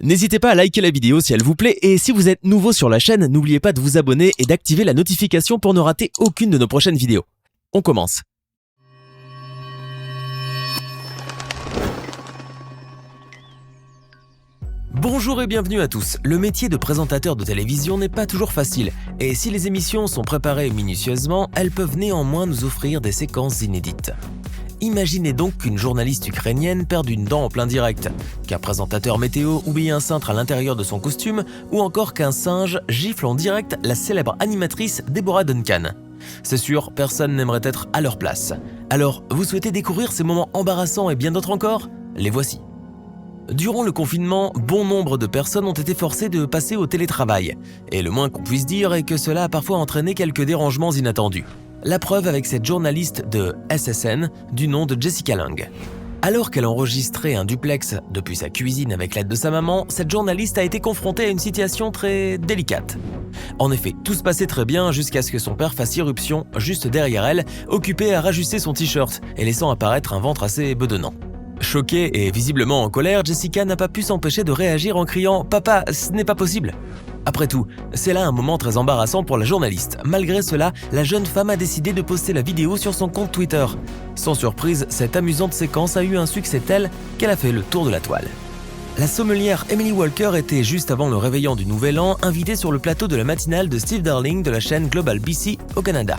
N'hésitez pas à liker la vidéo si elle vous plaît et si vous êtes nouveau sur la chaîne, n'oubliez pas de vous abonner et d'activer la notification pour ne rater aucune de nos prochaines vidéos. On commence. Bonjour et bienvenue à tous. Le métier de présentateur de télévision n'est pas toujours facile et si les émissions sont préparées minutieusement, elles peuvent néanmoins nous offrir des séquences inédites. Imaginez donc qu'une journaliste ukrainienne perde une dent en plein direct, qu'un présentateur météo oublie un cintre à l'intérieur de son costume ou encore qu'un singe gifle en direct la célèbre animatrice Deborah Duncan. C'est sûr, personne n'aimerait être à leur place. Alors, vous souhaitez découvrir ces moments embarrassants et bien d'autres encore ? Les voici. Durant le confinement, bon nombre de personnes ont été forcées de passer au télétravail. Et le moins qu'on puisse dire est que cela a parfois entraîné quelques dérangements inattendus. La preuve avec cette journaliste de SSN du nom de Jessica Lange. Alors qu'elle enregistrait un duplex depuis sa cuisine avec l'aide de sa maman, cette journaliste a été confrontée à une situation très délicate. En effet, tout se passait très bien jusqu'à ce que son père fasse irruption juste derrière elle, occupé à rajuster son t-shirt et laissant apparaître un ventre assez bedonnant. Choquée et visiblement en colère, Jessica n'a pas pu s'empêcher de réagir en criant « Papa, ce n'est pas possible !» Après tout, c'est là un moment très embarrassant pour la journaliste. Malgré cela, la jeune femme a décidé de poster la vidéo sur son compte Twitter. Sans surprise, cette amusante séquence a eu un succès tel qu'elle a fait le tour de la toile. La sommelière Emily Walker était juste avant le réveillon du Nouvel An invitée sur le plateau de la matinale de Steve Darling de la chaîne Global BC au Canada.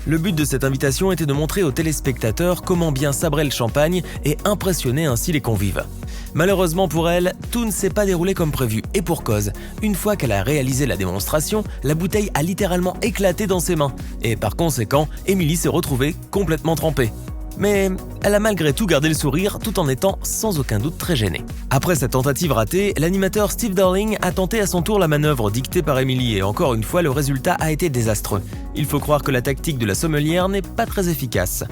Le but de cette invitation était de montrer aux téléspectateurs comment bien sabrer le champagne et impressionner ainsi les convives. Malheureusement pour elle, tout ne s'est pas déroulé comme prévu et pour cause. Une fois qu'elle a réalisé la démonstration, la bouteille a littéralement éclaté dans ses mains et par conséquent, Emily s'est retrouvée complètement trempée. Mais elle a malgré tout gardé le sourire tout en étant sans aucun doute très gênée. Après cette tentative ratée, l'animateur Steve Darling a tenté à son tour la manœuvre dictée par Emily et encore une fois le résultat a été désastreux. Il faut croire que la tactique de la sommelière n'est pas très efficace.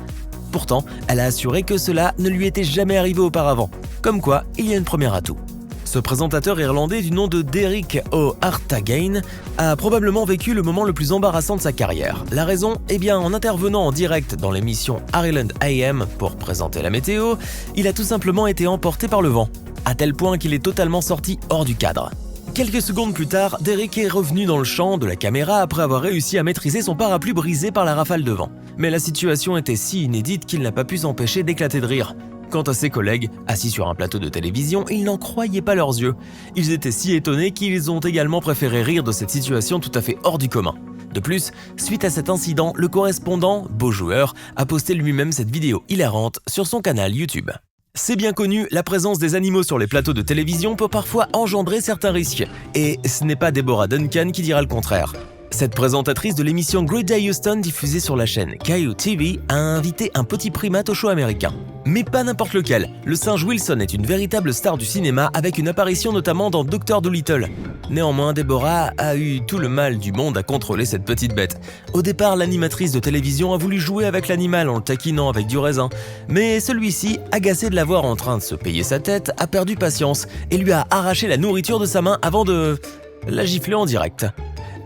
Pourtant, elle a assuré que cela ne lui était jamais arrivé auparavant. Comme quoi, il y a une première atout. Ce présentateur irlandais du nom de Derek O'Hartagane a probablement vécu le moment le plus embarrassant de sa carrière. La raison ? Eh bien, en intervenant en direct dans l'émission Ireland AM pour présenter la météo, il a tout simplement été emporté par le vent, à tel point qu'il est totalement sorti hors du cadre. Quelques secondes plus tard, Derek est revenu dans le champ de la caméra après avoir réussi à maîtriser son parapluie brisé par la rafale de vent. Mais la situation était si inédite qu'il n'a pas pu s'empêcher d'éclater de rire. Quant à ses collègues, assis sur un plateau de télévision, ils n'en croyaient pas leurs yeux. Ils étaient si étonnés qu'ils ont également préféré rire de cette situation tout à fait hors du commun. De plus, suite à cet incident, le correspondant, beau joueur, a posté lui-même cette vidéo hilarante sur son canal YouTube. C'est bien connu, la présence des animaux sur les plateaux de télévision peut parfois engendrer certains risques. Et ce n'est pas Deborah Duncan qui dira le contraire. Cette présentatrice de l'émission Great Day Houston diffusée sur la chaîne Caillou TV a invité un petit primate au show américain. Mais pas n'importe lequel, le singe Wilson est une véritable star du cinéma avec une apparition notamment dans Dr. Dolittle. Néanmoins, Deborah a eu tout le mal du monde à contrôler cette petite bête. Au départ, l'animatrice de télévision a voulu jouer avec l'animal en le taquinant avec du raisin. Mais celui-ci, agacé de la voir en train de se payer sa tête, a perdu patience et lui a arraché la nourriture de sa main avant de la gifler en direct.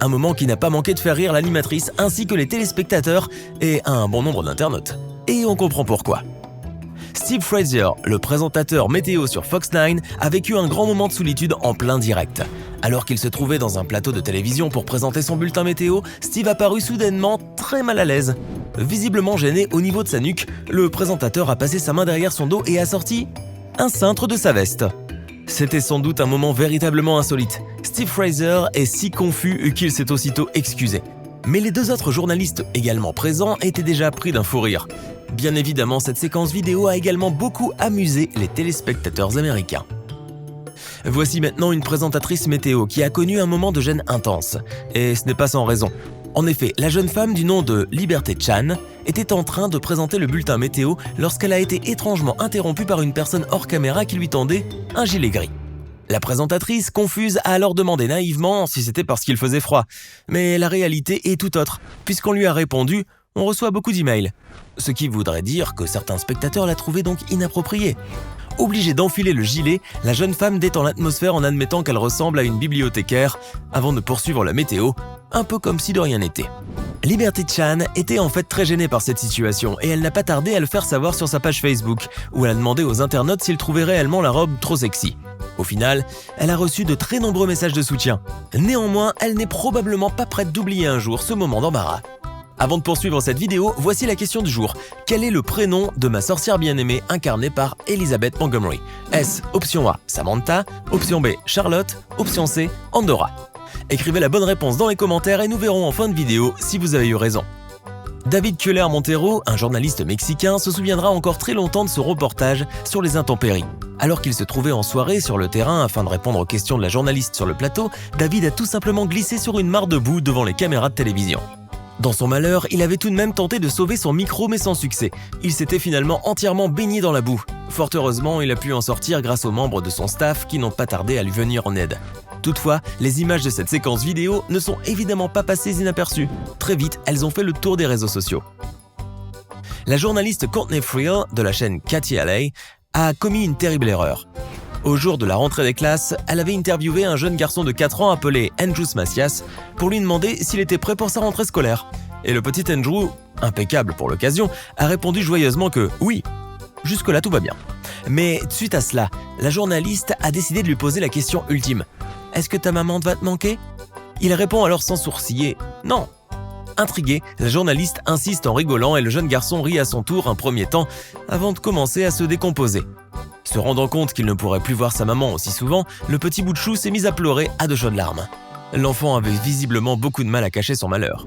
Un moment qui n'a pas manqué de faire rire l'animatrice ainsi que les téléspectateurs et un bon nombre d'internautes. Et on comprend pourquoi. Steve Fraser, le présentateur météo sur Fox 9, a vécu un grand moment de solitude en plein direct. Alors qu'il se trouvait dans un plateau de télévision pour présenter son bulletin météo, Steve a paru soudainement très mal à l'aise. Visiblement gêné au niveau de sa nuque, le présentateur a passé sa main derrière son dos et a sorti un cintre de sa veste. C'était sans doute un moment véritablement insolite. Steve Fraser est si confus qu'il s'est aussitôt excusé. Mais les deux autres journalistes également présents étaient déjà pris d'un fou rire. Bien évidemment, cette séquence vidéo a également beaucoup amusé les téléspectateurs américains. Voici maintenant une présentatrice météo qui a connu un moment de gêne intense. Et ce n'est pas sans raison. En effet, la jeune femme du nom de Liberté Chan était en train de présenter le bulletin météo lorsqu'elle a été étrangement interrompue par une personne hors caméra qui lui tendait un gilet gris. La présentatrice, confuse, a alors demandé naïvement si c'était parce qu'il faisait froid. Mais la réalité est tout autre, puisqu'on lui a répondu « On reçoit beaucoup d'emails ». Ce qui voudrait dire que certains spectateurs la trouvaient donc inappropriée. Obligée d'enfiler le gilet, la jeune femme détend l'atmosphère en admettant qu'elle ressemble à une bibliothécaire, avant de poursuivre la météo, un peu comme si de rien n'était. Liberty Chan était en fait très gênée par cette situation et elle n'a pas tardé à le faire savoir sur sa page Facebook, où elle a demandé aux internautes s'ils trouvaient réellement la robe trop sexy. Au final, elle a reçu de très nombreux messages de soutien. Néanmoins, elle n'est probablement pas prête d'oublier un jour ce moment d'embarras. Avant de poursuivre cette vidéo, voici la question du jour. Quel est le prénom de ma sorcière bien-aimée incarnée par Elizabeth Montgomery? Est-ce option A, Samantha, option B, Charlotte, option C, Andorra? Écrivez la bonne réponse dans les commentaires et nous verrons en fin de vidéo si vous avez eu raison. David Cuellar Montero, un journaliste mexicain, se souviendra encore très longtemps de ce reportage sur les intempéries. Alors qu'il se trouvait en soirée sur le terrain afin de répondre aux questions de la journaliste sur le plateau, David a tout simplement glissé sur une mare de boue devant les caméras de télévision. Dans son malheur, il avait tout de même tenté de sauver son micro mais sans succès. Il s'était finalement entièrement baigné dans la boue. Fort heureusement, il a pu en sortir grâce aux membres de son staff qui n'ont pas tardé à lui venir en aide. Toutefois, les images de cette séquence vidéo ne sont évidemment pas passées inaperçues. Très vite, elles ont fait le tour des réseaux sociaux. La journaliste Courtney Friel de la chaîne Katy LA a commis une terrible erreur. Au jour de la rentrée des classes, elle avait interviewé un jeune garçon de 4 ans appelé Andrew Macias pour lui demander s'il était prêt pour sa rentrée scolaire. Et le petit Andrew, impeccable pour l'occasion, a répondu joyeusement que oui. Jusque-là, tout va bien. Mais suite à cela, la journaliste a décidé de lui poser la question ultime. « Est-ce que ta maman va te manquer ?» Il répond alors sans sourciller « Non ». Intrigué, la journaliste insiste en rigolant et le jeune garçon rit à son tour un premier temps avant de commencer à se décomposer. Se rendant compte qu'il ne pourrait plus voir sa maman aussi souvent, le petit bout de chou s'est mis à pleurer à de chaudes larmes. L'enfant avait visiblement beaucoup de mal à cacher son malheur.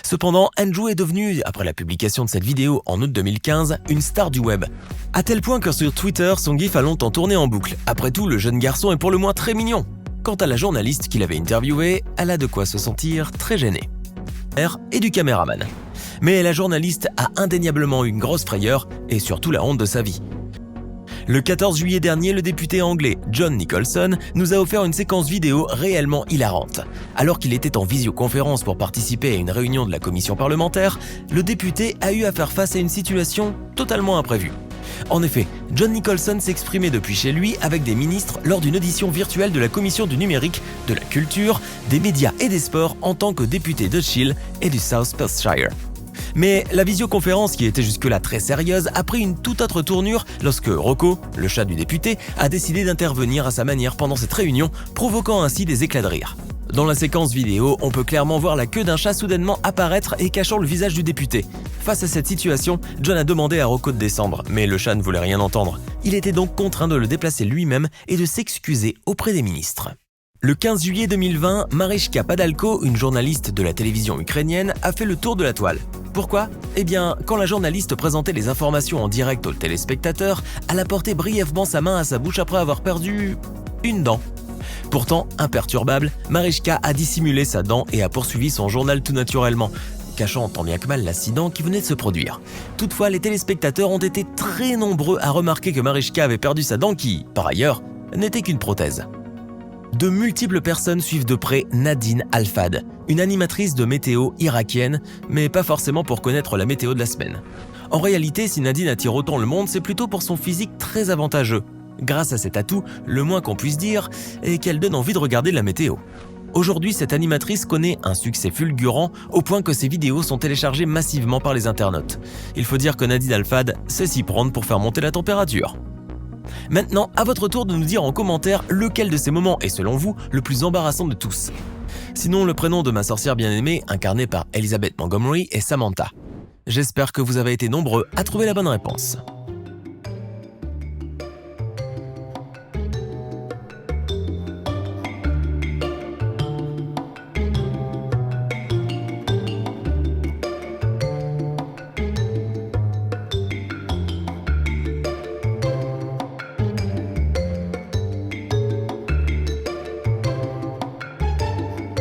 Cependant, Andrew est devenu, après la publication de cette vidéo en août 2015, une star du web. À tel point que sur Twitter, son gif a longtemps tourné en boucle. Après tout, le jeune garçon est pour le moins très mignon. Quant à la journaliste qui l'avait interviewé, elle a de quoi se sentir très gênée. Et du caméraman. Mais la journaliste a indéniablement eu une grosse frayeur et surtout la honte de sa vie. Le 14 juillet dernier, le député anglais John Nicholson nous a offert une séquence vidéo réellement hilarante. Alors qu'il était en visioconférence pour participer à une réunion de la commission parlementaire, le député a eu à faire face à une situation totalement imprévue. En effet, John Nicholson s'exprimait depuis chez lui avec des ministres lors d'une audition virtuelle de la commission du numérique, de la culture, des médias et des sports en tant que député de Shield et du South Perthshire. Mais la visioconférence, qui était jusque-là très sérieuse, a pris une toute autre tournure lorsque Rocco, le chat du député, a décidé d'intervenir à sa manière pendant cette réunion, provoquant ainsi des éclats de rire. Dans la séquence vidéo, on peut clairement voir la queue d'un chat soudainement apparaître et cachant le visage du député. Face à cette situation, John a demandé à Rocco de descendre, mais le chat ne voulait rien entendre. Il était donc contraint de le déplacer lui-même et de s'excuser auprès des ministres. Le 15 juillet 2020, Marichka Padalko, une journaliste de la télévision ukrainienne, a fait le tour de la toile. Pourquoi ? Eh bien, quand la journaliste présentait les informations en direct aux téléspectateurs, elle a porté brièvement sa main à sa bouche après avoir perdu une dent. Pourtant, imperturbable, Marichka a dissimulé sa dent et a poursuivi son journal tout naturellement, cachant tant bien que mal l'accident qui venait de se produire. Toutefois, les téléspectateurs ont été très nombreux à remarquer que Marichka avait perdu sa dent qui, par ailleurs, n'était qu'une prothèse. De multiples personnes suivent de près Nadine Al-Fad, une animatrice de météo irakienne, mais pas forcément pour connaître la météo de la semaine. En réalité, si Nadine attire autant le monde, c'est plutôt pour son physique très avantageux. Grâce à cet atout, le moins qu'on puisse dire est qu'elle donne envie de regarder la météo. Aujourd'hui, cette animatrice connaît un succès fulgurant au point que ses vidéos sont téléchargées massivement par les internautes. Il faut dire que Nadine Al-Fad sait s'y prendre pour faire monter la température. Maintenant, à votre tour de nous dire en commentaire lequel de ces moments est selon vous le plus embarrassant de tous. Sinon, le prénom de ma sorcière bien-aimée, incarnée par Elizabeth Montgomery, est Samantha. J'espère que vous avez été nombreux à trouver la bonne réponse.